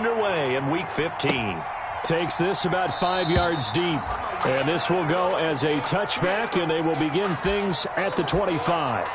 underway in Week 15. Takes this about 5 yards deep. And this will go as a touchback, and they will begin things at the 25.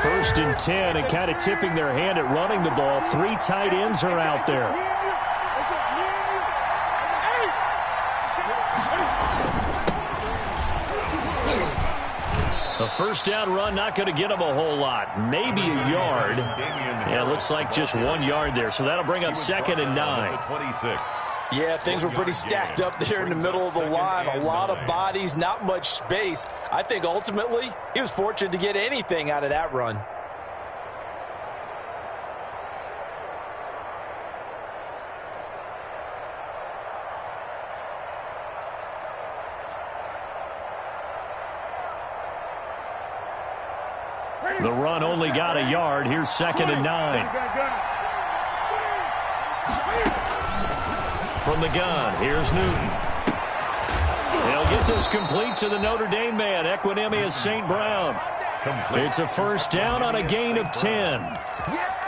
First and 10, and kind of tipping their hand at running the ball. 3 tight ends are out there. A first down run, not going to get them a whole lot. Maybe a yard. Yeah, it looks like just 1 yard there. So that'll bring up 2nd and 9. 26. Yeah, things were pretty stacked up there in the middle of the line. A lot of bodies, not much space. I think ultimately he was fortunate to get anything out of that run. The run only got a yard. Here's 2nd and 9. From the gun, here's Newton. He'll get this complete to the Notre Dame man, Equinemius St. Brown. It's a first down on a gain of 10.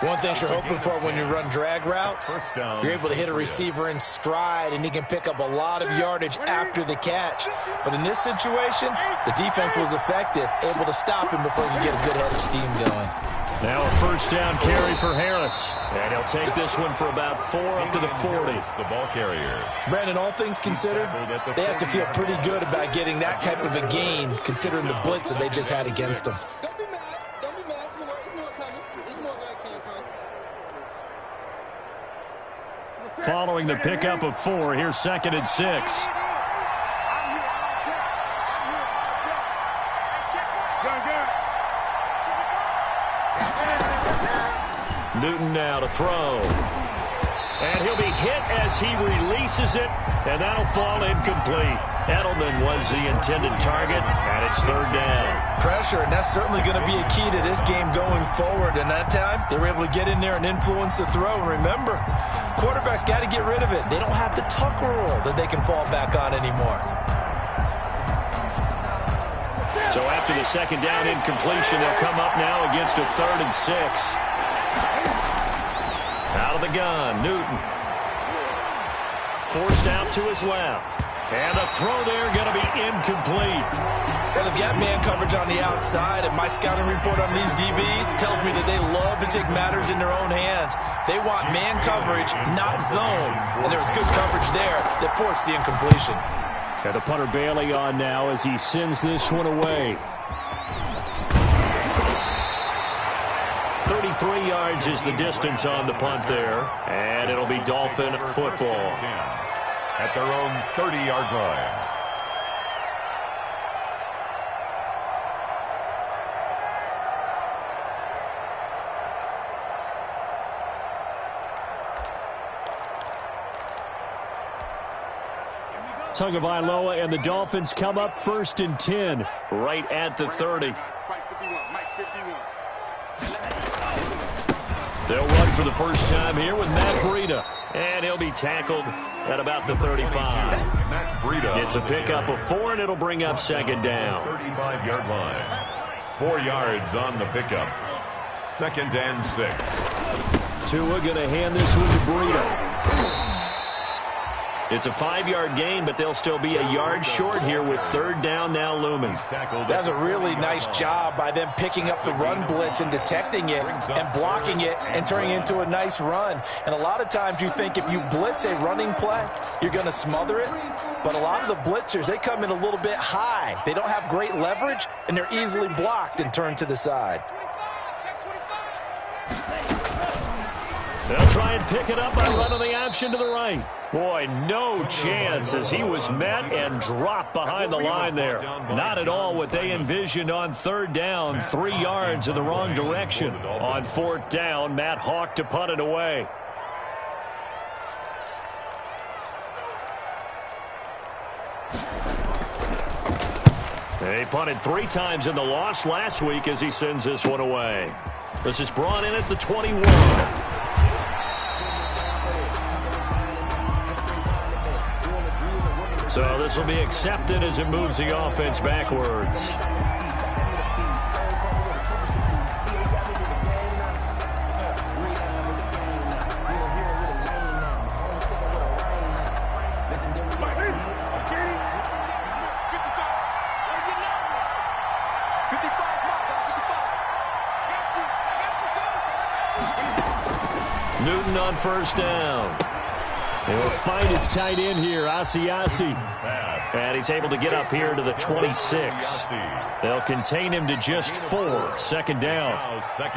One thing you're hoping for when you run drag routes, you're able to hit a receiver in stride, and he can pick up a lot of yardage after the catch. But in this situation, the defense was effective, able to stop him before he could get a good head of steam going. Now a first down carry for Harris. And he'll take this one for about 4 up to the 40. The ball carrier. Brandon, all things considered, they have to feel pretty good about getting that type of a gain, considering the blitz that they just had against them. Following the pickup of 4, here's 2nd and 6. Newton now to throw. And he'll be hit as he releases it, and that'll fall incomplete. Edelman was the intended target, and it's 3rd down. Pressure, and that's certainly going to be a key to this game going forward. And that time, they were able to get in there and influence the throw. And remember, quarterbacks got to get rid of it. They don't have the tuck rule that they can fall back on anymore. So after the 2nd down incompletion, they'll come up now against a 3rd and 6. Out of the gun, Newton. Forced out to his left. And the throw there going to be incomplete. Well, they've got man coverage on the outside, and my scouting report on these DBs tells me that they love to take matters in their own hands. They want man coverage, not zone. And there was good coverage there that forced the incompletion. Got the punter Bailey on now as he sends this one away. 33 yards is the distance on the punt there. And it'll be Dolphin football. At their own 30-yard line. Tagovailoa and the Dolphins come up 1st and 10 right at the 30. They'll run for the first time here with Matt Breida, and he'll be tackled at about the 35. Matt Breida. It's a pickup of 4, and it'll bring up 2nd down. 35-yard line. 4 yards on the pickup. 2nd and 6. Tua going to hand this one to Breida. It's a 5-yard gain, but they'll still be a yard short here with 3rd down now looming. That's a really nice job by them picking up the run blitz and detecting it and blocking it and turning it into a nice run. And a lot of times you think if you blitz a running play, you're going to smother it. But a lot of the blitzers, they come in a little bit high. They don't have great leverage, and they're easily blocked and turned to the side. They'll try and pick it up by running the option to the right. Boy, no chance as he was met and dropped behind the line there. Not at all what they envisioned on 3rd down. 3 yards in the wrong direction. On 4th down, Matt Hawk to punt it away. He punted 3 times in the loss last week as he sends this one away. This is brought in at the 21. So this will be accepted as it moves the offense backwards. Newton on first down. He'll find his tight end here, Asiasi. And he's able to get up here to the 26. They'll contain him to just 4. Second down.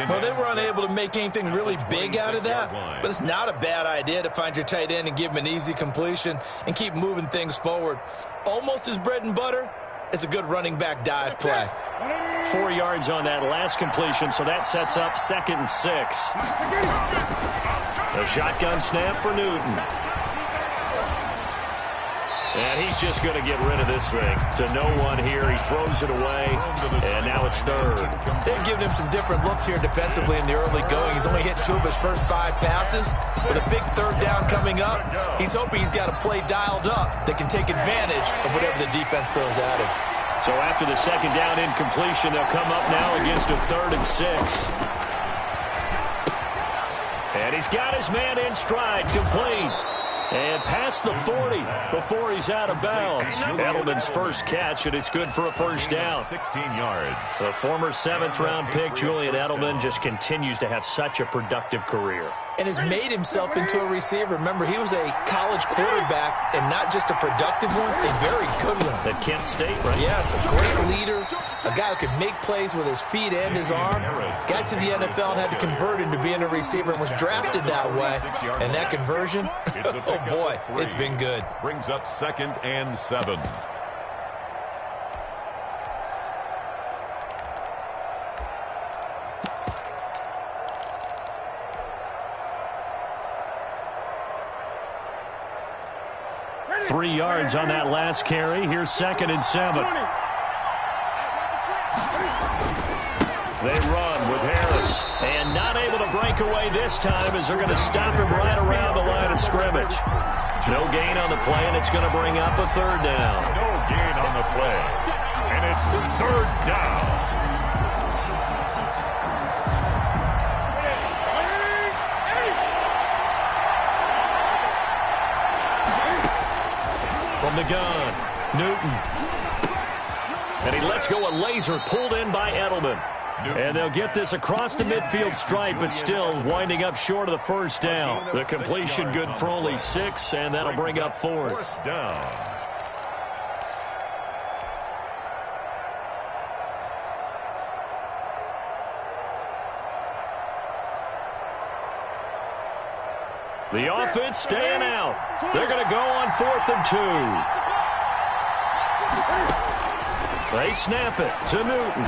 Well, they were unable to make anything really big out of that, but it's not a bad idea to find your tight end and give him an easy completion and keep moving things forward. Almost his bread and butter is a good running back dive play. 4 yards on that last completion, so that sets up 2nd and 6. A shotgun snap for Newton. And he's just going to get rid of this thing to no one here. He throws it away, and now it's 3rd. They've given him some different looks here defensively in the early going. He's only hit 2 of his first 5 passes. With a big 3rd down coming up, he's hoping he's got a play dialed up that can take advantage of whatever the defense throws at him. So after the 2nd down incompletion, they'll come up now against a 3rd and 6. And he's got his man in stride, complete. And past the 40 before he's out of bounds. Edelman's first catch, and it's good for a first down. 16 yards. The former 7th-round pick, Julian Edelman, just continues to have such a productive career. And has made himself into a receiver. Remember, he was a college quarterback, and not just a productive one, a very good one. At Kent State, right? Yes, a great leader, a guy who could make plays with his feet and his arm. Got to the NFL and had to convert into being a receiver and was drafted that way. And that conversion, oh boy, it's been good. Brings up 2nd and 7. Three yards on that last carry. Here's 2nd and 7. They run with Harris. And not able to break away this time as they're going to stop him right around the line of scrimmage. No gain on the play, and it's going to bring up a 3rd down. No gain on the play. And it's 3rd down. From the gun, Newton. And he lets go a laser pulled in by Edelman. And they'll get this across the midfield stripe, but still winding up short of the first down. The completion good for only 6, and that'll bring up 4th down. The offense staying out. They're going to go on 4th and 2. They snap it to Newton.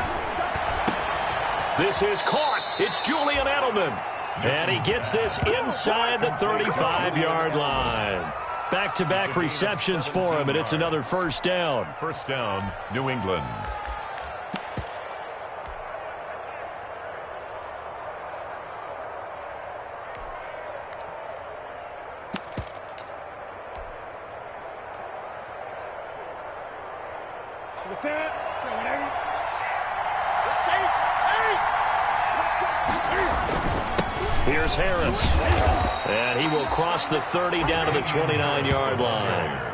This is caught. It's Julian Edelman. And he gets this inside the 35-yard line. Back-to-back receptions for him, and it's another first down. First down, New England. Here's Harris. And he will cross the 30 down to the 29-yard line.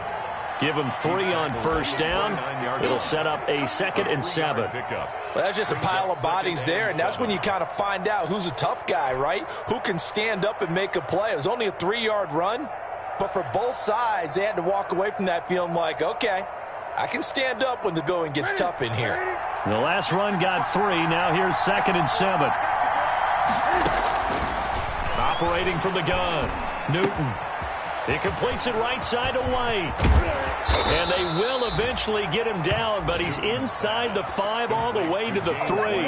Give him 3 on first down. It'll set up a 2nd and 7. Well, that's just a pile of bodies there, and that's when you kind of find out who's a tough guy, right? Who can stand up and make a play. It was only a 3-yard run, but for both sides, they had to walk away from that feeling like, okay, I can stand up when the going gets tough in here. The last run got 3. Now here's 2nd and 7. Operating from the gun, Newton. He completes it right side to White. And they will eventually get him down, but he's inside the 5 all the way to the 3.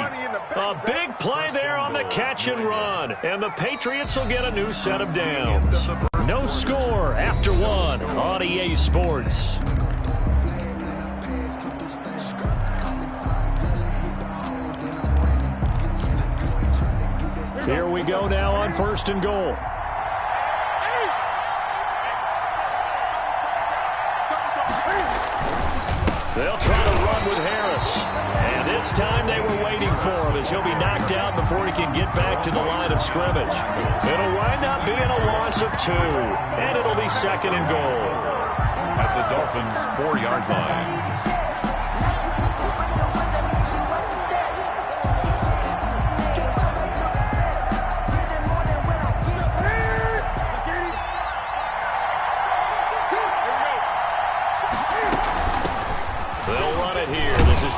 A big play there on the catch and run. And the Patriots will get a new set of downs. No score after 1 on EA Sports. Here we go now on 1st and goal. They'll try to run with Harris. And this time they were waiting for him as he'll be knocked out before he can get back to the line of scrimmage. It'll wind up being a loss of 2. And it'll be 2nd and goal. At the Dolphins' 4-yard line.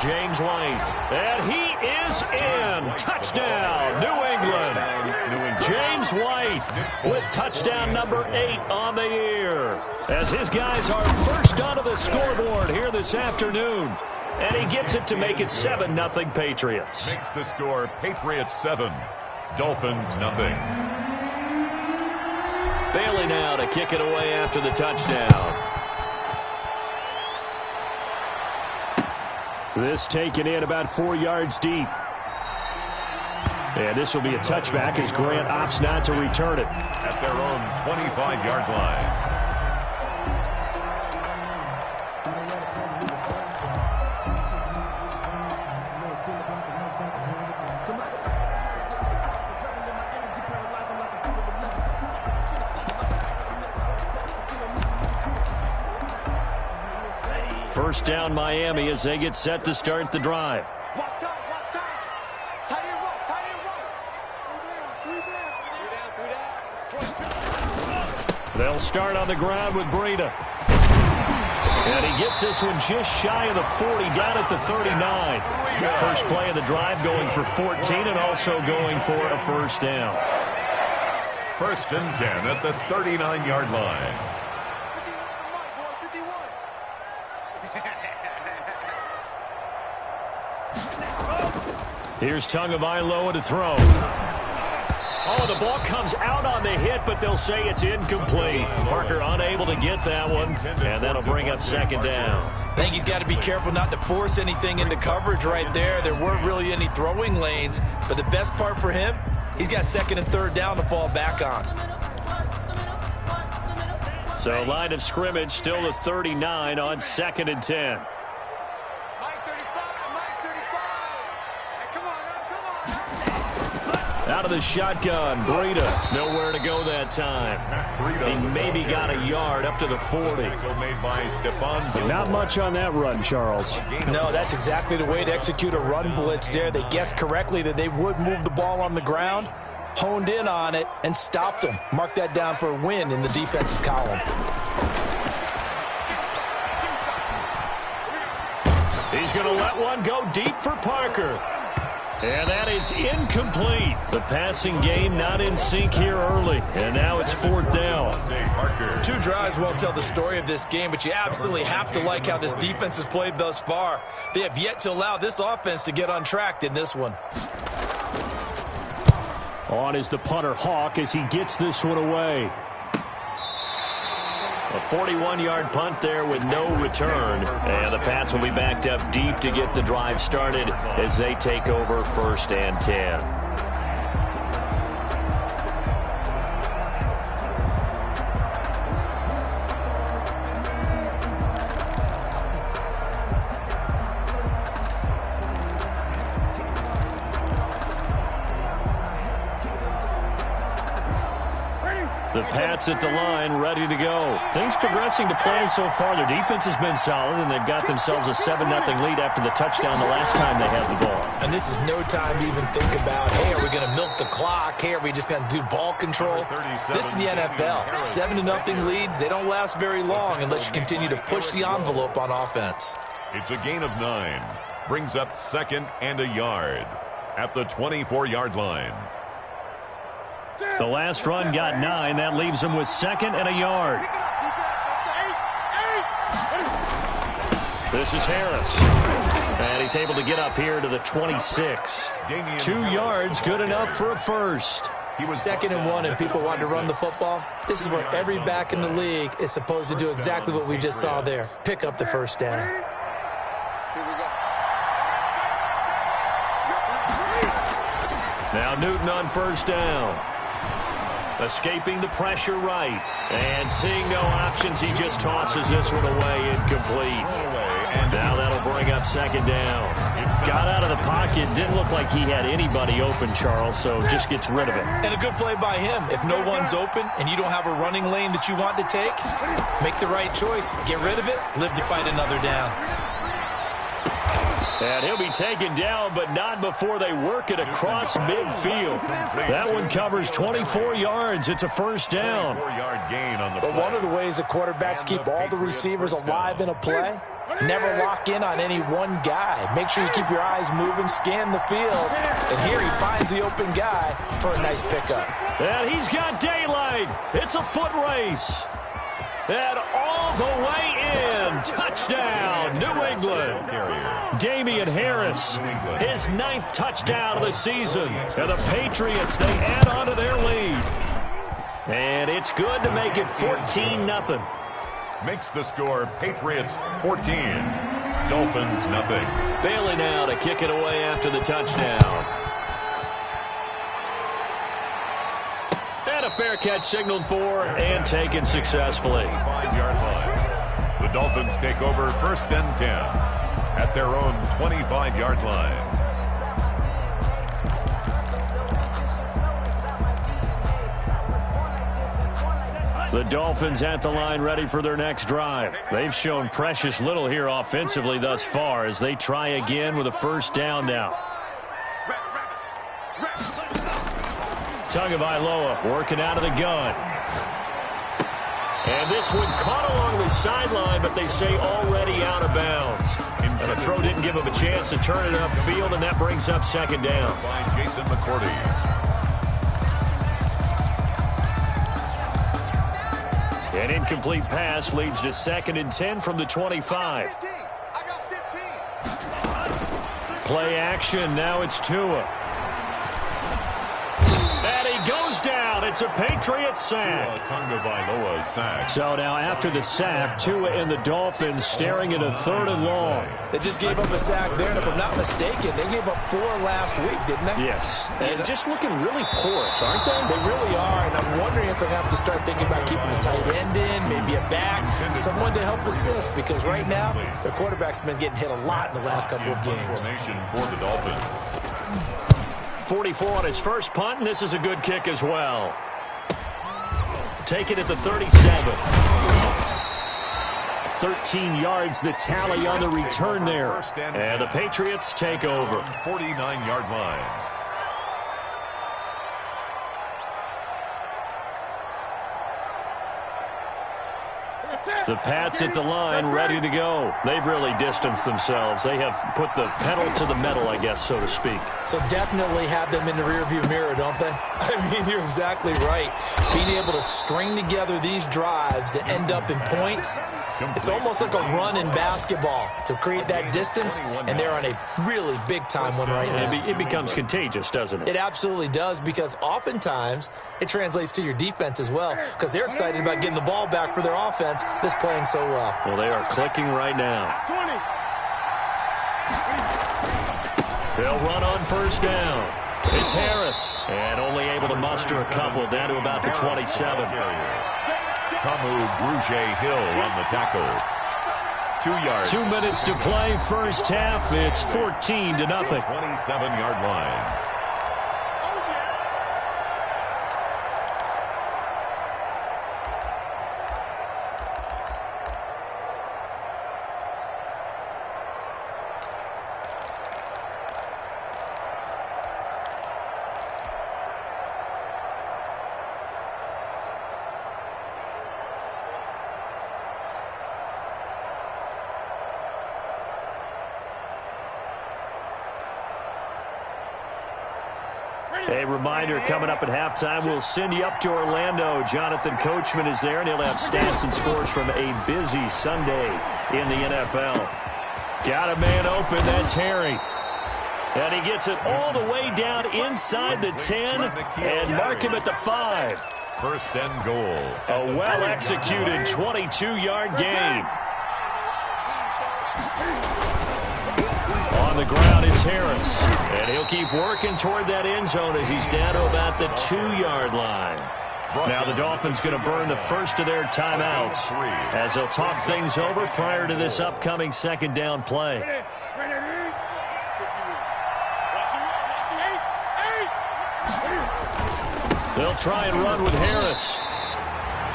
James White, and he is in. Touchdown, New England. James White with touchdown number 8 on the year, as his guys are first onto the scoreboard here this afternoon. And he gets it to make it 7-0 Patriots. Makes the score Patriots 7, Dolphins 0. Bailey now to kick it away after the touchdown. This taken in about 4 yards deep. And this will be a touchback as Grant opts not to return it. At their own 25-yard line. First down Miami as they get set to start the drive. They'll start on the ground with Breida. And he gets this one just shy of the 40, down at the 39. First play of the drive, going for 14 and also going for a first down. 1st and 10 at the 39-yard line. Here's Tagovailoa to throw. Oh, the ball comes out on the hit, but they'll say it's incomplete. Parker unable to get that one, and that'll bring up 2nd down. I think he's got to be careful not to force anything into coverage right there. There weren't really any throwing lanes, but the best part for him, he's got 2nd and 3rd down to fall back on. So line of scrimmage still the 39 on 2nd and 10. Out of the shotgun, Breida, nowhere to go that time. He maybe got a yard up to the 40. Not much on that run, Charles. No, that's exactly the way to execute a run blitz there. They guessed correctly that they would move the ball on the ground, honed in on it, and stopped them. Mark that down for a win in the defense's column. He's going to let one go deep for Parker. And that is incomplete. The passing game not in sync here early. And now it's 4th down. 2 drives won't tell the story of this game, but you absolutely have to like how this defense has played thus far. They have yet to allow this offense to get on track in this one. On is the punter Hawk as he gets this one away. A 41-yard punt there with no return. And the Pats will be backed up deep to get the drive started as they take over 1st and 10. The Pats at the line, ready to go. Things progressing to plan so far. Their defense has been solid, and they've got themselves a 7-0 lead after the touchdown the last time they had the ball. And this is no time to even think about, hey, are we going to milk the clock? Hey, are we just going to do ball control? This is the NFL. 7-0 leads, they don't last very long unless you continue to push the envelope on offense. It's a gain of 9. Brings up 2nd and a yard at the 24-yard line. The last run got 9. That leaves them with 2nd and a yard. This is Harris. And he's able to get up here to the 26. 2 yards, good enough for a first. He was 2nd and 1 and people want to run the football. This is where every back in the league is supposed to do exactly what we just saw there. Pick up the first down. Now Newton on first down. Escaping the pressure right. And seeing no options, he just tosses this one away, incomplete. Now that'll bring up second down. Got out of the pocket. Didn't look like he had anybody open, Charles, so just gets rid of it. And a good play by him. If no one's open and you don't have a running lane that you want to take, make the right choice. Get rid of it. Live to fight another down. And he'll be taken down, but not before they work it across midfield. That one covers 24 yards. It's a first down. But one of the ways the quarterbacks keep all the receivers alive in a play, never lock in on any one guy. Make sure you keep your eyes moving, scan the field. And here he finds the open guy for a nice pickup. And he's got daylight. It's a foot race. And all the way in. Touchdown, New England. Damian Harris, his 9th touchdown of the season. And the Patriots, they add on to their lead. And it's good to make it 14-0. Makes the score Patriots 14. Dolphins nothing. Bailey now to kick it away after the touchdown. And a fair catch signaled for and taken successfully. 5-yard line. The Dolphins take over 1st and 10 at their own 25-yard line. The Dolphins at the line ready for their next drive. They've shown precious little here offensively thus far as they try again with a first down now. Tagovailoa working out of the gun. And this one caught along the sideline, but they say already out of bounds. And the throw didn't give him a chance to turn it upfield, and that brings up second down. By Jason McCourty. An incomplete pass leads to 2nd and 10 from the 25. Play action. Now it's Tua. And he goes down. It's a Patriots sack. Tagovailoa sack. So now after the sack, Tua and the Dolphins staring at a 3rd and long. They just gave up a sack there, and if I'm not mistaken, they gave up 4 last week, didn't they? Yes. And just looking really porous, aren't they? They really are, and I'm wondering if they're going to have to start thinking about keeping the tight end in, maybe a back, someone to help assist, because right now, their quarterback's been getting hit a lot in the last couple of games. Formation for the Dolphins. 44 on his first punt, and this is a good kick as well. Take it at the 37. 13 yards the tally on the return there. And the Patriots take over. 49-yard line. The Pats at the line, ready to go. They've really distanced themselves. They have put the pedal to the metal, I guess, so to speak. So definitely have them in the rearview mirror, don't they? I mean, you're exactly right. Being able to string together these drives that end up in points, it's almost like a run in basketball to create that distance, and they're on a really big-time one right now. It becomes contagious, doesn't it? It absolutely does, because oftentimes it translates to your defense as well, because they're excited about getting the ball back for their offense that's playing so well. Well, they are clicking right now. They'll run on first down. It's Harris, and only able to muster a couple down to about the 27. Tamu Brugier-Hill on the tackle. 2 yards. 2 minutes to play, first half. It's 14-0. 27-yard line. A reminder, coming up at halftime, we'll send you up to Orlando. Jonathan Coachman is there, and he'll have stats and scores from a busy Sunday in the NFL. Got a man open, that's Harry. And he gets it all the way down inside the 10 and mark him at the 5. First and goal. A well-executed 22-yard gain. On On the ground, it's Harris. And he'll keep working toward that end zone as he's down to about the 2-yard line. Now the Dolphins going to burn the first of their timeouts as they'll talk things over prior to this upcoming second down play. They'll try and run with Harris.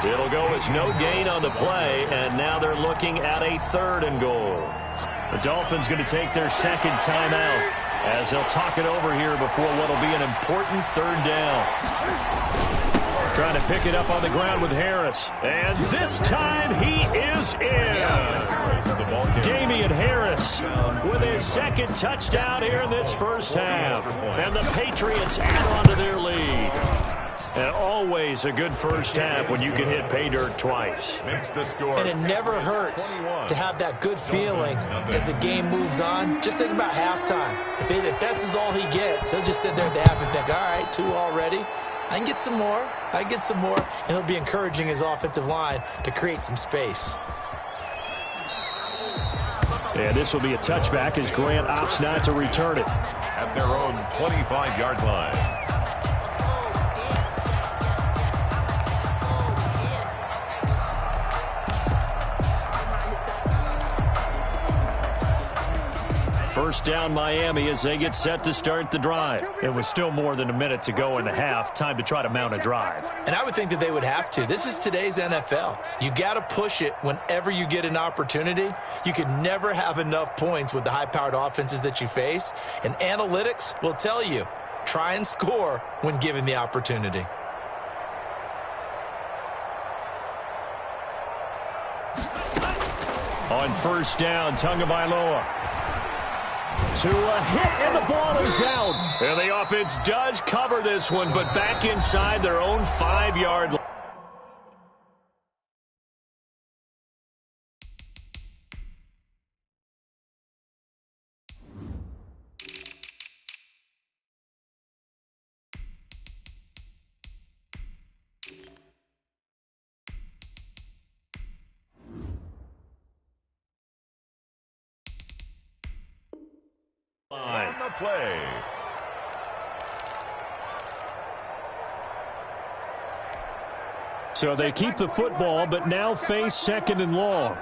It'll go as no gain on the play, and now they're looking at a 3rd and goal. The Dolphins going to take their second timeout as they'll talk it over here before what will be an important 3rd down. Trying to pick it up on the ground with Harris. And this time he is in. Yes. Damian Harris with his second touchdown here in this first half. And the Patriots add on to their lead. And always a good first half when you can hit pay dirt twice. And it never hurts to have that good feeling as the game moves on. Just think about halftime. If that's all he gets, he'll just sit there at the half and think, all right, 2 already. I can get some more. I can get some more. And he'll be encouraging his offensive line to create some space. And this will be a touchback as Grant opts not to return it. At their own 25-yard line. First down Miami as they get set to start the drive. It was still more than a minute to go in the half. Time to try to mount a drive. And I would think that they would have to. This is today's NFL. You got to push it whenever you get an opportunity. You could never have enough points with the high-powered offenses that you face. And analytics will tell you, try and score when given the opportunity. On first down, Tagovailoa. To a hit, and the ball is out. And the offense does cover this one, but back inside their own 5-yard line. On the play. So they keep the football, but now face 2nd and long.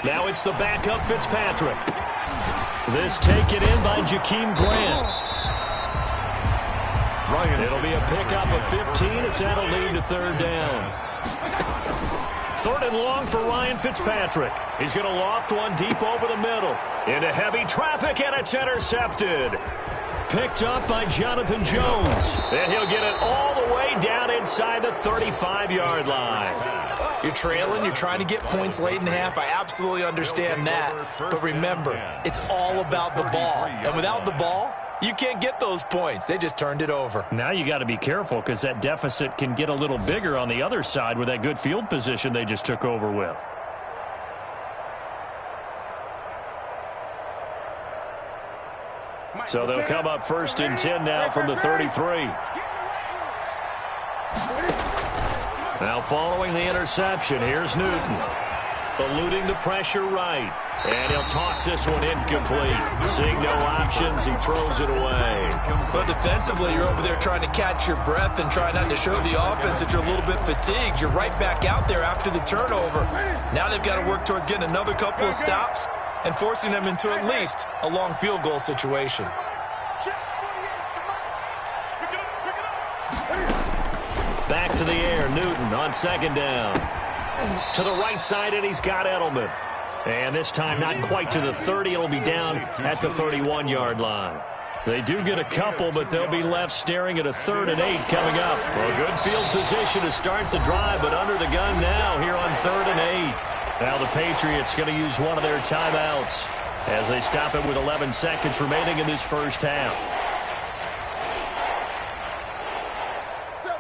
Now it's the backup Fitzpatrick. This taken in by Jakeem Grant. It'll be a pickup of 15 as that'll lead to 3rd down. 3rd and long for Ryan Fitzpatrick. He's going to loft one deep over the middle. Into heavy traffic, and it's intercepted. Picked up by Jonathan Jones. And he'll get it all the way down inside the 35-yard line. You're trailing. You're trying to get points late in the half. I absolutely understand that. But remember, it's all about the ball. And without the ball, you can't get those points. They just turned it over. Now you got to be careful because that deficit can get a little bigger on the other side with that good field position they just took over with. So they'll come up 1st and 10 now from the 33. Now following the interception, here's Newton. Eluding the pressure right. And he'll toss this one incomplete. Seeing no options, he throws it away. But defensively, you're over there trying to catch your breath and try not to show the offense that you're a little bit fatigued. You're right back out there after the turnover. Now they've got to work towards getting another couple of stops and forcing them into at least a long field goal situation. Back to the air, Newton on 2nd down. To the right side, and he's got Edelman. And this time not quite to the 30. It'll be down at the 31-yard line. They do get a couple, but they'll be left staring at a 3rd and 8 coming up. Well, good field position to start the drive, but under the gun now here on 3rd and 8. Now the Patriots going to use one of their timeouts as they stop it with 11 seconds remaining in this first half.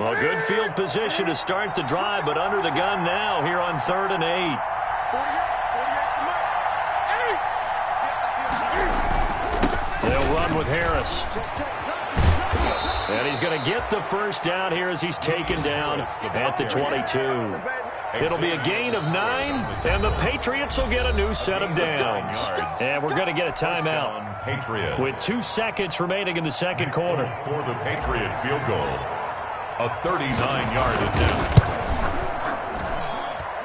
Well, good field position to start the drive, but under the gun now here on 3rd and 8. They'll run with Harris. And he's going to get the first down here as he's taken down at the 22. It'll be a gain of 9, and the Patriots will get a new set of downs. And we're going to get a timeout with 2 seconds remaining in the second quarter. For the Patriot field goal, a 39-yard attempt.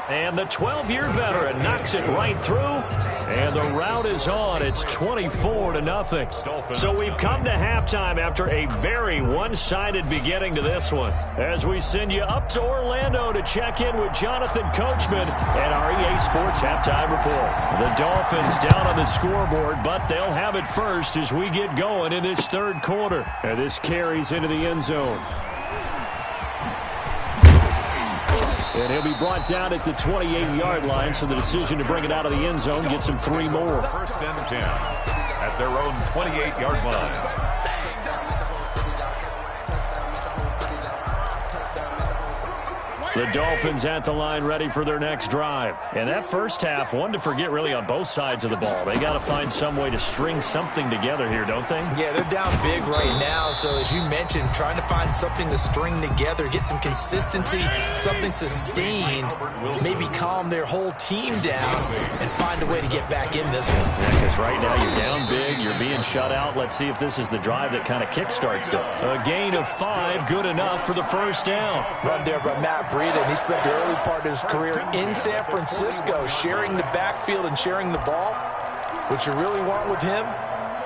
And the 12-year veteran knocks it right through, and the route is on. It's 24-0. So we've come to halftime after a very one-sided beginning to this one. As we send you up to Orlando to check in with Jonathan Coachman and our EA Sports Halftime Report. The Dolphins down on the scoreboard, but they'll have it first as we get going in this third quarter. And this carries into the end zone. And he'll be brought down at the 28-yard line, so the decision to bring it out of the end zone gets him 3 more. First and 10 at their own 28-yard line. The Dolphins at the line ready for their next drive. And that first half, one to forget really on both sides of the ball. They got to find some way to string something together here, don't they? Yeah, they're down big right now. So as you mentioned, trying to find something to string together, get some consistency, something sustained, maybe calm their whole team down and find a way to get back in this one. Yeah, because right now you're down big, you're being shut out. Let's see if this is the drive that kind of kickstarts them. A gain of 5, good enough for the first down. Run there by Matt Breida, and he spent the early part of his career in San Francisco sharing the backfield and sharing the ball. What you really want with him,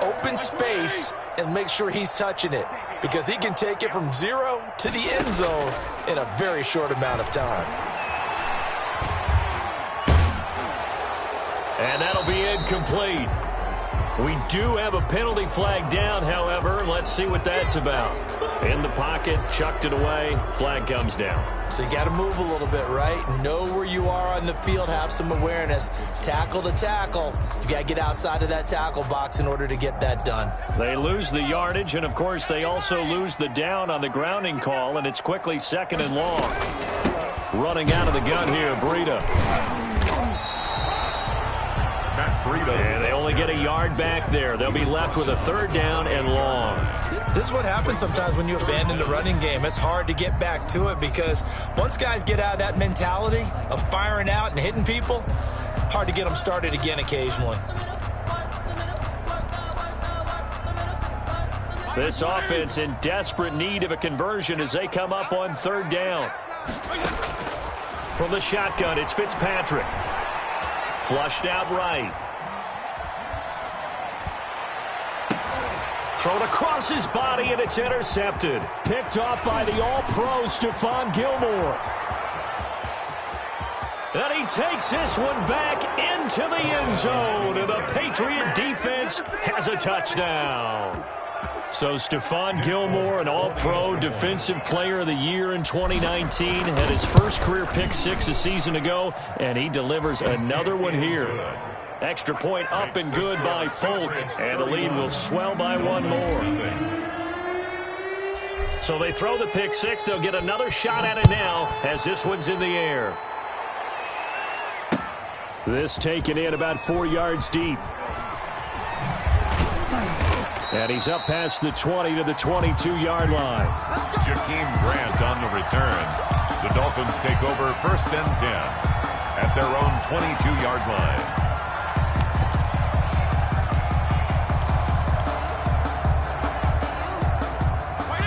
open space and make sure he's touching it, because he can take it from 0 to the end zone in a very short amount of time. And that'll be incomplete. We do have a penalty flag down, however. Let's see what that's about. In the pocket, chucked it away, flag comes down. So you got to move a little bit, right? Know where you are on the field, have some awareness. Tackle to tackle. You got to get outside of that tackle box in order to get that done. They lose the yardage, and of course they also lose the down on the grounding call, and it's quickly 2nd and long. Running out of the gun here, Breida. And they only get a yard back there. They'll be left with a 3rd down and long. This is what happens sometimes when you abandon the running game. It's hard to get back to it, because once guys get out of that mentality of firing out and hitting people, hard to get them started again occasionally. This offense in desperate need of a conversion as they come up on 3rd down. From the shotgun, it's Fitzpatrick. Flushed out right. Thrown across his body, and it's intercepted. Picked off by the All-Pro Stephon Gilmore. And he takes this one back into the end zone, and the Patriot defense has a touchdown. So Stephon Gilmore, an All-Pro Defensive Player of the Year in 2019, had his first career pick 6 a season ago, and he delivers another one here. Extra point up and good by Folk, and the lead will swell by 1 more. So they throw the pick 6. They'll get another shot at it now as this one's in the air. This taken in about 4 yards deep. And he's up past the 20 to the 22-yard line. Jakeem Grant on the return. The Dolphins take over 1st and 10 at their own 22-yard line.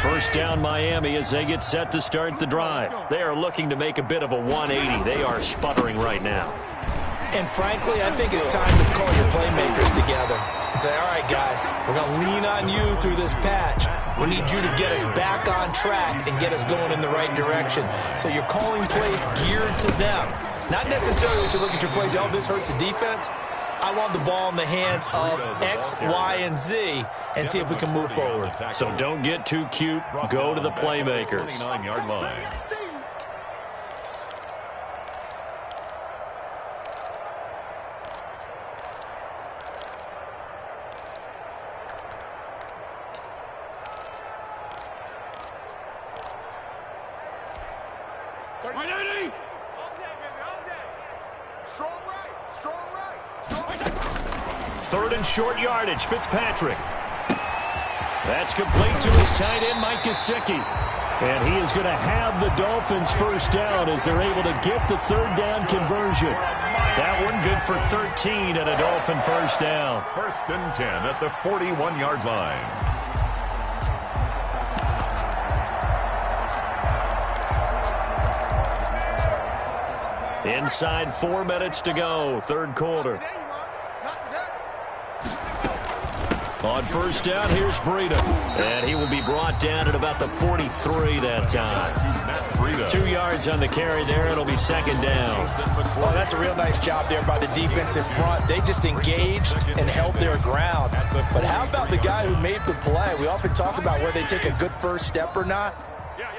First down Miami as they get set to start the drive. They are looking to make a bit of a 180. They are sputtering right now. And frankly, I think it's time to call your playmakers together and say, all right, guys, we're going to lean on you through this patch. We need you to get us back on track and get us going in the right direction. So you're calling plays geared to them. Not necessarily that you look at your plays, oh, this hurts the defense. I want the ball in the hands of X, Y, and Z and see if we can move forward. So don't get too cute. Go to the playmakers. 29-yard line. Third and short yardage, Fitzpatrick. That's complete to his tight end, Mike Gesicki. And he is going to have the Dolphins first down as they're able to get the third down conversion. That one good for 13 and a Dolphin first down. First and 10 at the 41-yard line. Inside 4 minutes to go, third quarter. On first down, here's Breida. And he will be brought down at about the 43 that time. 2 yards on the carry there. It'll be second down. Oh, that's a real nice job there by the defensive front. They just engaged and held their ground. But how about the guy who made the play? We often talk about whether they take a good first step or not.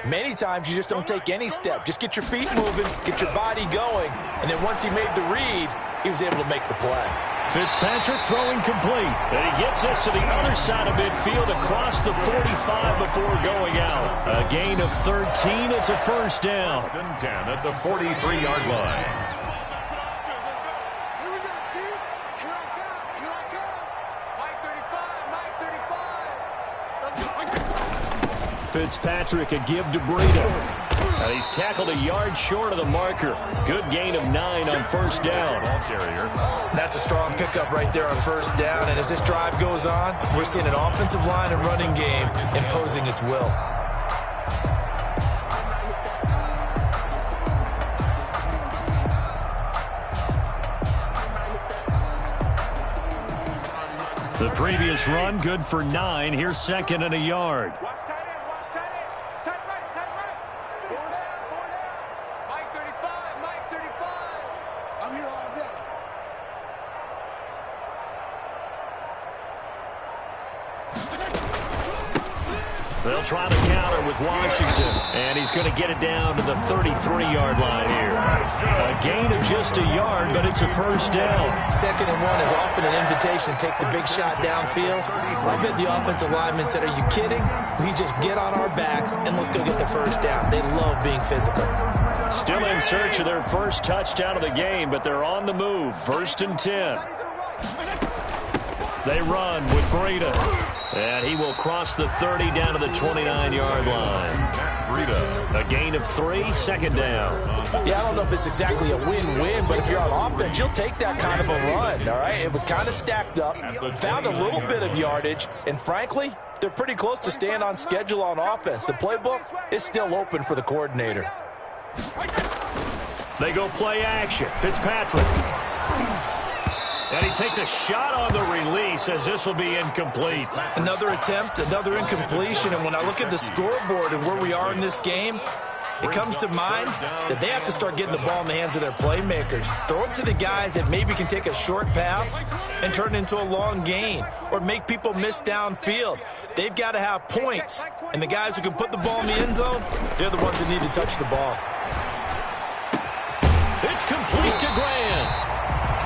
Many times you just don't take any step. Just get your feet moving, get your body going, and then once he made the read, he was able to make the play. Fitzpatrick throwing complete. And he gets us to the other side of midfield across the 45 before going out. A gain of 13. It's a first down. First and 10 at the 43-yard line. Fitzpatrick a give to Breida. And he's tackled a yard short of the marker. Good gain of 9 on first down. That's a strong pickup right there on first down. And as this drive goes on, we're seeing an offensive line and running game imposing its will. The previous run good for 9. Here's second and a yard. They'll try the counter with Washington, and he's going to get it down to the 33-yard line here. A gain of just a yard, but it's a first down. Second and 1 is often an invitation to take the big shot downfield. I bet the offensive lineman said, "Are you kidding? We just get on our backs and let's go get the first down." They love being physical. Still in search of their first touchdown of the game, but they're on the move. First and 10. They run with Breida. And he will cross the 30 down to the 29-yard line. A gain of 3, second down. Yeah, I don't know if it's exactly a win-win, but if you're on offense, you'll take that kind of a run, all right? It was kind of stacked up, found a little bit of yardage, and frankly, they're pretty close to staying on schedule on offense. The playbook is still open for the coordinator. They go play action. Fitzpatrick. And he takes a shot on the release as this will be incomplete. Another attempt, another incompletion, and when I look at the scoreboard and where we are in this game, it comes to mind that they have to start getting the ball in the hands of their playmakers. Throw it to the guys that maybe can take a short pass and turn it into a long gain or make people miss downfield. They've got to have points, and the guys who can put the ball in the end zone, they're the ones that need to touch the ball. It's complete to Grant.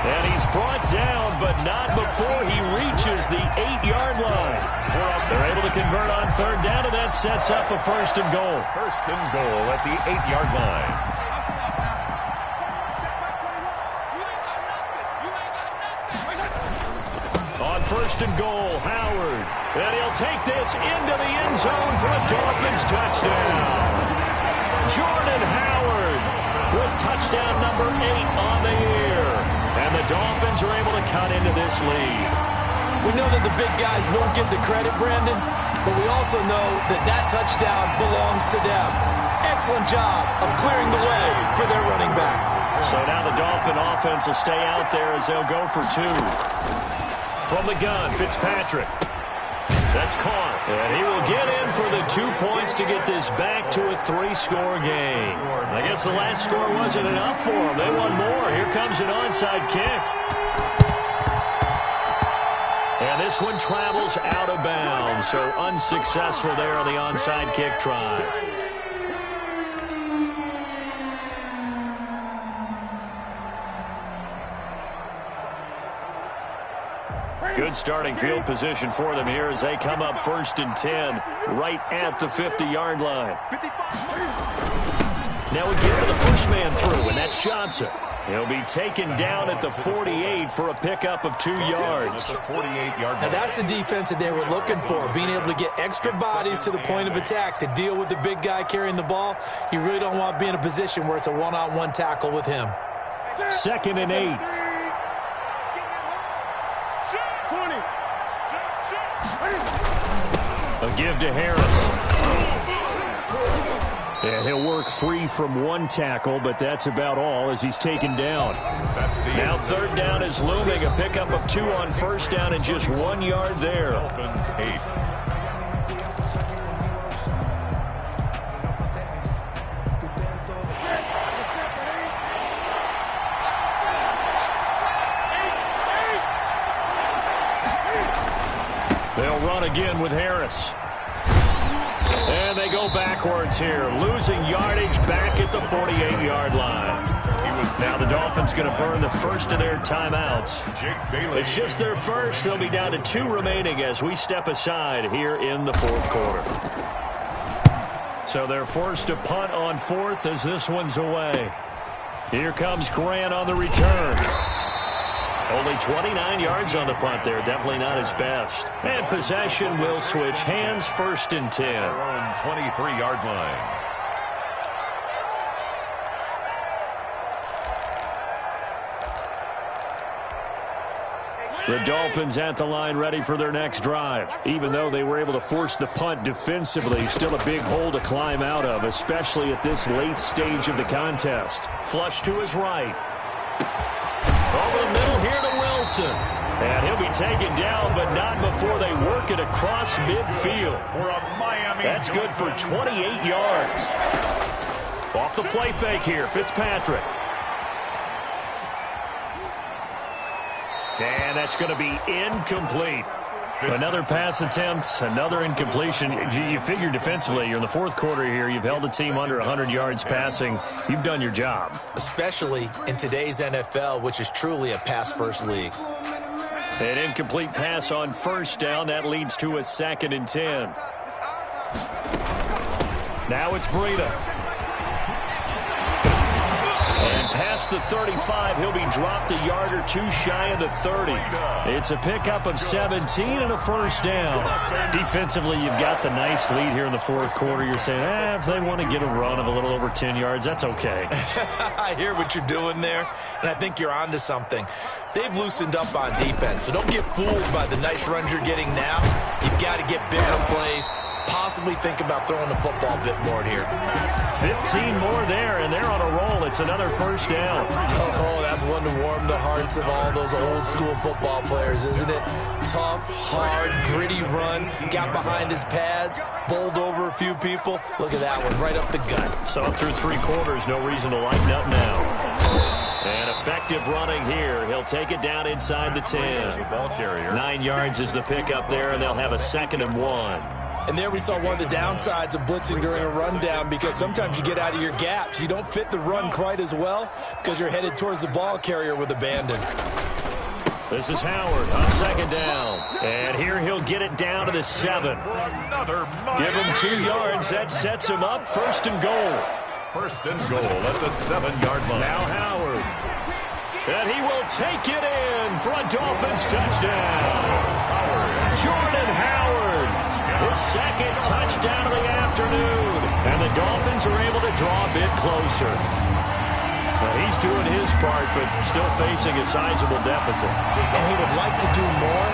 And he's brought down, but not before he reaches the 8-yard line. They're able to convert on third down, and that sets up a first and goal. First and goal at the 8-yard line. On first and goal, Howard. And he'll take this into the end zone for a Dolphins touchdown. Jordan Howard with touchdown number 8 on the year. And the Dolphins are able to cut into this lead. We know that the big guys won't give the credit, Brandon, but we also know that that touchdown belongs to them. Excellent job of clearing the way for their running back. So now the Dolphin offense will stay out there as they'll go for 2. From the gun, Fitzpatrick. That's caught. And he will get in for the 2 points to get this back to a 3-score game. I guess the last score wasn't enough for them. They want more. Here comes an onside kick. And this one travels out of bounds, so unsuccessful there on the onside kick try. Good starting field position for them here as they come up first and 10 right at the 50-yard line. Now we get to the first man through, and that's Johnson. He'll be taken down at the 48 for a pickup of 2 yards. Now that's the defense that they were looking for, being able to get extra bodies to the point of attack to deal with the big guy carrying the ball. You really don't want to be in a position where it's a one-on-one tackle with him. 2nd and 8. A give to Harris. Yeah, he'll work free from 1 tackle, but that's about all as he's taken down. Now 3rd down is looming. A pickup of 2 on 1st down and just 1 yard there. Dolphins 8. They'll run again with Harris. And they go backwards here, losing yardage back at the 48-yard line. Now the Dolphins going to burn the first of their timeouts. It's just their first. They'll be down to 2 remaining as we step aside here in the 4th quarter. So they're forced to punt on 4th as this one's away. Here comes Grant on the return. Only 29 yards on the punt there. Definitely not his best. And possession will switch hands, 1st and 10. Their own 23-yard line. The Dolphins at the line ready for their next drive. Even though they were able to force the punt defensively, still a big hole to climb out of, especially at this late stage of the contest. Flush to his right. Over the middle here to Wilson. And he'll be taken down, but not before they work it across midfield. That's good for 28 yards. Off the play fake here, Fitzpatrick. And that's going to be incomplete. Another pass attempt, another incompletion. You figure defensively, you're in the 4th quarter here. You've held the team under 100 yards passing. You've done your job. Especially in today's NFL, which is truly a pass-first league. An incomplete pass on 1st down. That leads to a 2nd and 10. Now it's Breida. And past the 35, he'll be dropped a yard or 2 shy of the 30. It's a pickup of 17 and a 1st down. Defensively, you've got the nice lead here in the 4th quarter. You're saying, if they want to get a run of a little over 10 yards, that's okay. I hear what you're doing there, and I think you're onto something. They've loosened up on defense, so don't get fooled by the nice runs you're getting now. You've got to get bigger plays. Possibly think about throwing the football a bit more here. 15 more there, and they're on a roll. It's another 1st down. Oh, that's one to warm the hearts of all those old-school football players, isn't it? Tough, hard, gritty run. Got behind his pads, bowled over a few people. Look at that one, right up the gut. So up through 3 quarters, no reason to lighten up now. And effective running here. He'll take it down inside the 10. 9 yards is the pickup there, and they'll have a 2nd and 1. And there we saw one of the downsides of blitzing during a rundown, because sometimes you get out of your gaps. You don't fit the run quite as well because you're headed towards the ball carrier with abandon. This is Howard on 2nd down. And here he'll get it down to the 7. Give him 2 yards. That sets him up. 1st and goal. 1st and goal at the 7-yard line. Now Howard. And he will take it in for a Dolphins touchdown. Jordan Howard. His 2nd touchdown of the afternoon. And the Dolphins are able to draw a bit closer. Well, he's doing his part, but still facing a sizable deficit. And he would like to do more,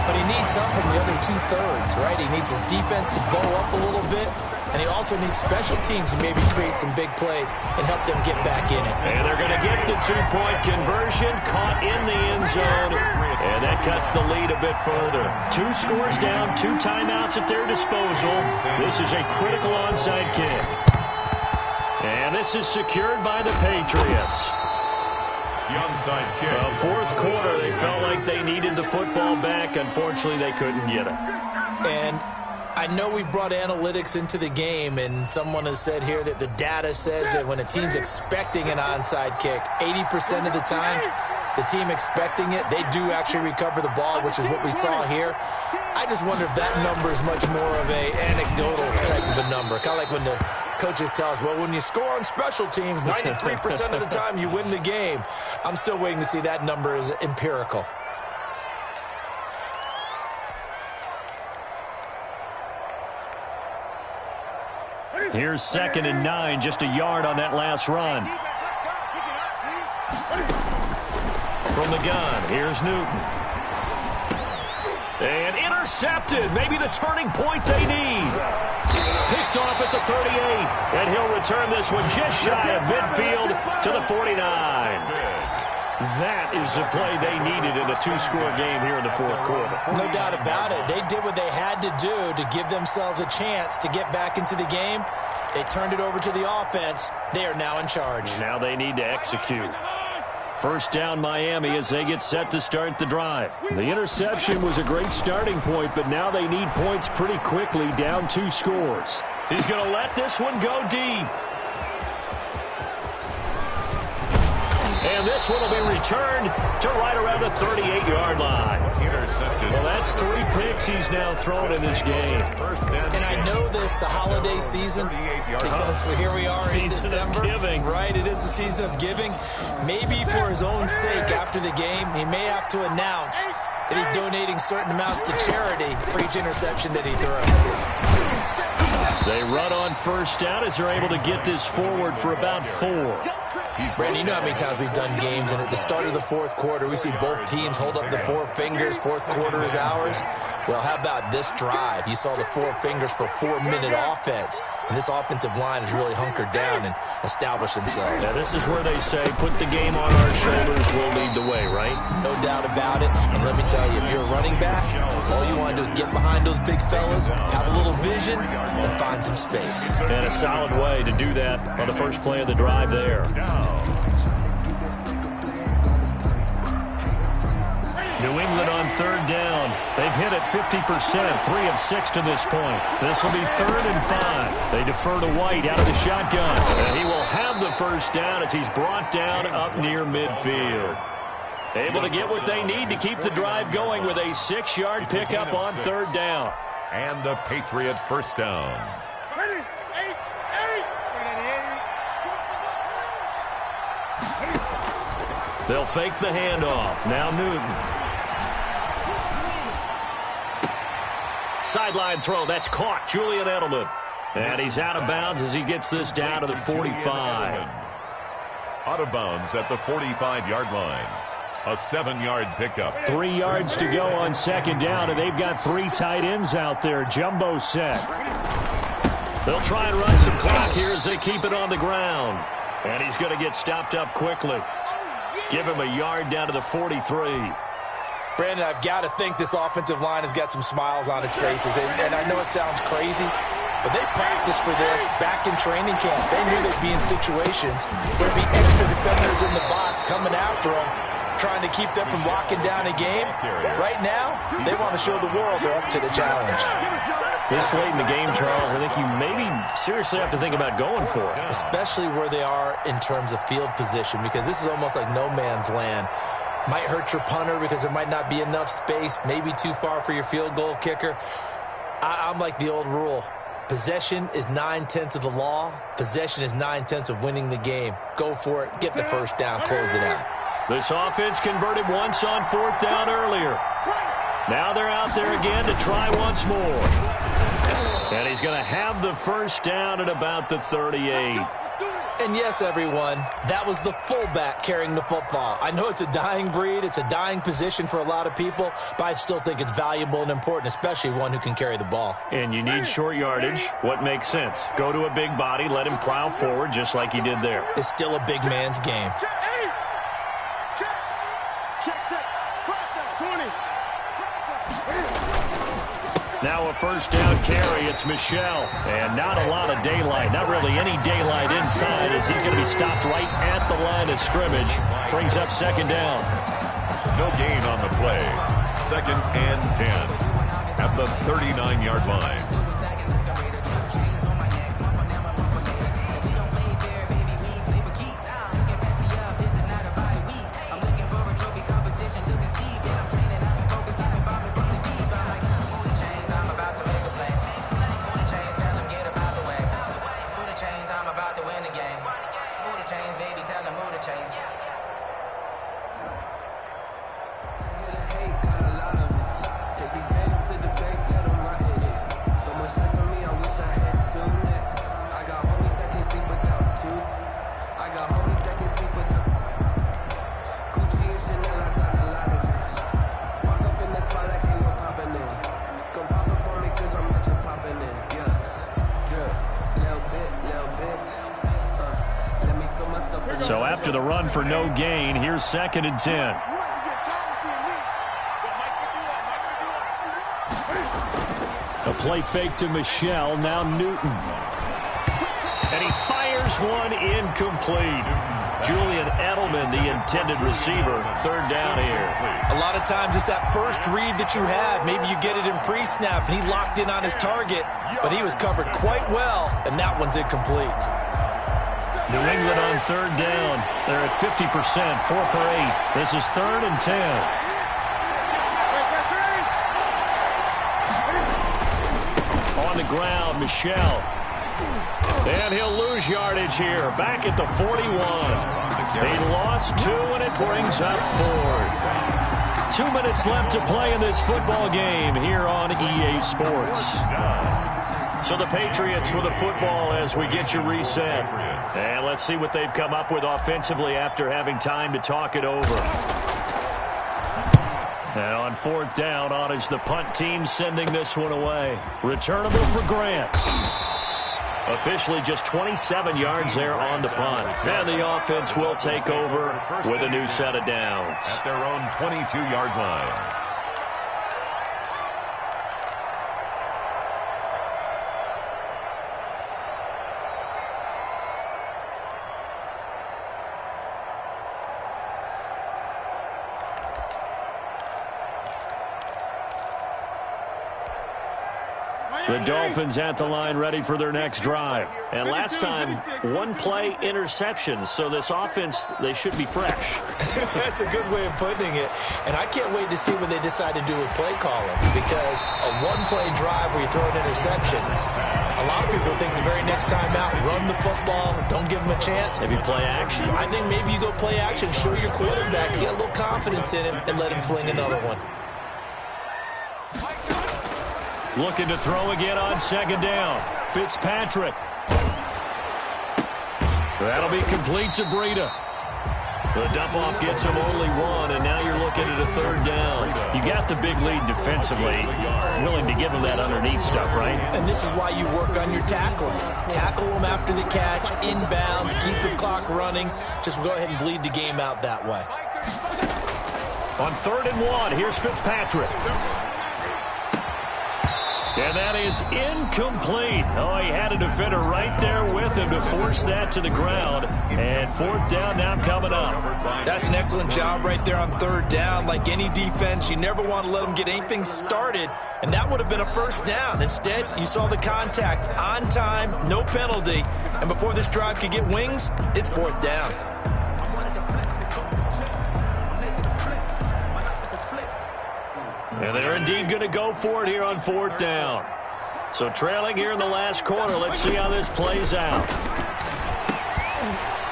but he needs help from the other 2/3, right? He needs his defense to bow up a little bit, and he also needs special teams to maybe create some big plays and help them get back in it. And they're going to get the 2-point conversion, caught in the end zone, and that cuts the lead a bit further. 2 scores down, 2 timeouts at their disposal. This is a critical onside kick. And this is secured by the Patriots. The onside kick. 4th quarter, they felt like they needed the football back. Unfortunately, they couldn't get it. And I know we brought analytics into the game, and someone has said here that the data says that when a team's expecting an onside kick, 80% of the time, the team expecting it, they do actually recover the ball, which is what we saw here. I just wonder if that number is much more of a anecdotal type of a number, kind of like when the Coaches tell us, well, when you score on special teams, 93% of the time you win the game. I'm still waiting to see that number is empirical. Here's 2nd and 9, just a yard on that last run. From the gun, here's Newton. And intercepted, maybe the turning point they need. Picked off at the 38, and he'll return this one just shy of midfield to the 49. That is the play they needed in a 2-score game here in the 4th quarter. No doubt about it. They did what they had to do to give themselves a chance to get back into the game. They turned it over to the offense. They are now in charge. Now they need to execute. First down Miami as they get set to start the drive. The interception was a great starting point, but now they need points pretty quickly, down 2 scores. He's going to let this one go deep. And this one will be returned to right around the 38-yard line. Intercepted. Well, that's 3 picks he's now thrown in this game. And I know this, the holiday season, because here we are in December. Giving. Right, it is the season of giving. Maybe for his own sake after the game, he may have to announce that he's donating certain amounts to charity for each interception that he throws. They run on first down as they're able to get this forward for about 4. Brandon, you know how many times we've done games, and at the start of the 4th quarter, we see both teams hold up the 4 fingers. 4th quarter is ours. Well, how about this drive? You saw the 4 fingers for 4-minute offense, and this offensive line has really hunkered down and established themselves. Yeah, this is where they say, put the game on our shoulders, we'll lead the way, right? No doubt about it. And let me tell you, if you're a running back, all you want to do is get behind those big fellas, have a little vision, and find some space. And a solid way to do that on the first play of the drive there. New England on 3rd down. They've hit it 50%, 3 of 6 to this point. This will be 3rd and 5. They defer to White out of the shotgun. And he will have the first down as he's brought down up near midfield. Able to get what they need to keep the drive going with a 6-yard pickup on 3rd down. And a Patriot first down. They'll fake the handoff. Now Newton. Sideline throw. That's caught. Julian Edelman. And he's out of bounds as he gets this down to the 45. Out of bounds at the 45-yard line. A 7-yard pickup. 3 yards to go on 2nd down, and they've got 3 tight ends out there. Jumbo set. They'll try and run some clock here as they keep it on the ground. And he's going to get stopped up quickly. Give him a yard down to the 43. Brandon, I've got to think this offensive line has got some smiles on its faces. And I know it sounds crazy, but they practiced for this back in training camp. They knew they'd be in situations where there'd be extra defenders in the box coming after them, trying to keep them from locking down a game. Right now, they want to show the world they're up to the challenge. This late in the game, Charles, I think you maybe seriously have to think about going for it. Especially where they are in terms of field position, because this is almost like no man's land. Might hurt your punter because there might not be enough space, maybe too far for your field goal kicker. I'm like the old rule. Possession is 9/10 of the law. Possession is 9/10 of winning the game. Go for it. Get the first down. Close it out. This offense converted once on 4th down earlier. Now they're out there again to try once more. And he's going to have the first down at about the 38. And yes, everyone, that was the fullback carrying the football. I know it's a dying breed. It's a dying position for a lot of people, but I still think it's valuable and important, especially one who can carry the ball. And you need short yardage. What makes sense? Go to a big body, let him plow forward just like he did there. It's still a big man's game. Now a first down carry. It's Michel. And not a lot of daylight. Not really any daylight inside as he's going to be stopped right at the line of scrimmage. Brings up 2nd down. No gain on the play. 2nd and 10 at the 39-yard line. So after the run for no gain, here's 2nd and 10. A play fake to Michelle, now Newton. And he fires one incomplete. Julian Edelman, the intended receiver, 3rd down here. A lot of times it's that first read that you have. Maybe you get it in pre-snap, and he locked in on his target, but he was covered quite well, and that one's incomplete. New England on 3rd down. They're at 50%, 4 for 8. This is 3rd and 10. On the ground, Michelle. And he'll lose yardage here. Back at the 41. He lost 2, and it brings up 4th. 2 minutes left to play in this football game here on EA Sports. So the Patriots with the football as we get you reset. And let's see what they've come up with offensively after having time to talk it over. And on 4th down, on is the punt team sending this one away. Returnable for Grant. Officially just 27 yards there on the punt. And the offense will take over with a new set of downs. At their own 22-yard line. The Dolphins at the line ready for their next drive. And last time, 1-play interception. So this offense, they should be fresh. That's a good way of putting it. And I can't wait to see what they decide to do with play calling. Because a 1-play drive where you throw an interception, a lot of people think the very next time out, run the football, don't give them a chance. Maybe play action. I think maybe you go play action, show your quarterback, get a little confidence in him, and let him fling another one. Looking to throw again on 2nd down. Fitzpatrick. That'll be complete to Breida. The dump-off gets him only 1, and now you're looking at a 3rd down. You got the big lead defensively. Willing to give him that underneath stuff, right? And this is why you work on your tackling. Tackle them after the catch, inbounds, keep the clock running. Just go ahead and bleed the game out that way. On 3rd and 1, here's Fitzpatrick. And that is incomplete. Oh, he had a defender right there with him to force that to the ground. And 4th down now coming up. That's an excellent job right there on 3rd down. Like any defense, you never want to let them get anything started. And that would have been a 1st down. Instead, you saw the contact on time, no penalty. And before this drive could get wings, it's 4th down. And they're indeed going to go for it here on 4th down. So trailing here in the last quarter. Let's see how this plays out.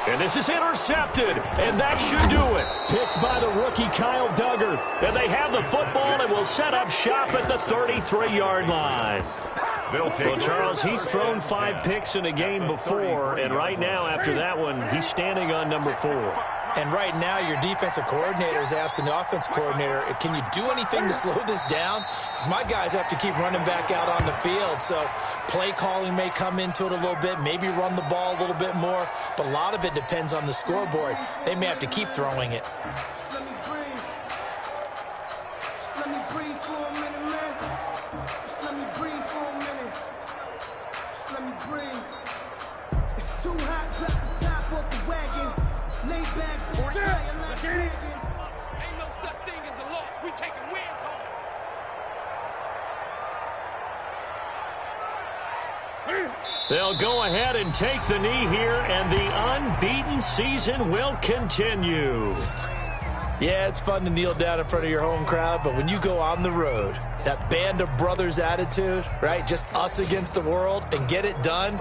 And this is intercepted, and that should do it. Picked by the rookie Kyle Duggar. And they have the football and will set up shop at the 33-yard line. Well, Charles, he's thrown 5 picks in a game before, and right now after that one, he's standing on number 4. And right now, your defensive coordinator is asking the offense coordinator, can you do anything to slow this down? Because my guys have to keep running back out on the field. So play calling may come into it a little bit, maybe run the ball a little bit more. But a lot of it depends on the scoreboard. They may have to keep throwing it. They'll go ahead and take the knee here, and the unbeaten season will continue. Yeah, it's fun to kneel down in front of your home crowd, but when you go on the road, that band of brothers attitude, right, just us against the world, and get it done,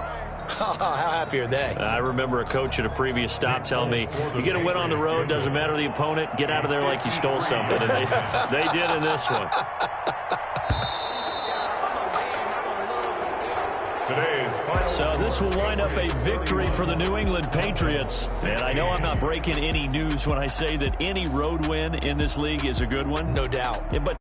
how happy are they? I remember a coach at a previous stop telling me, you get a win on the road, doesn't matter the opponent, get out of there like you stole something. And they did in this one. today's final. So this will wind up a victory for the New England Patriots. And I know I'm not breaking any news when I say that any road win in this league is a good one. No doubt. But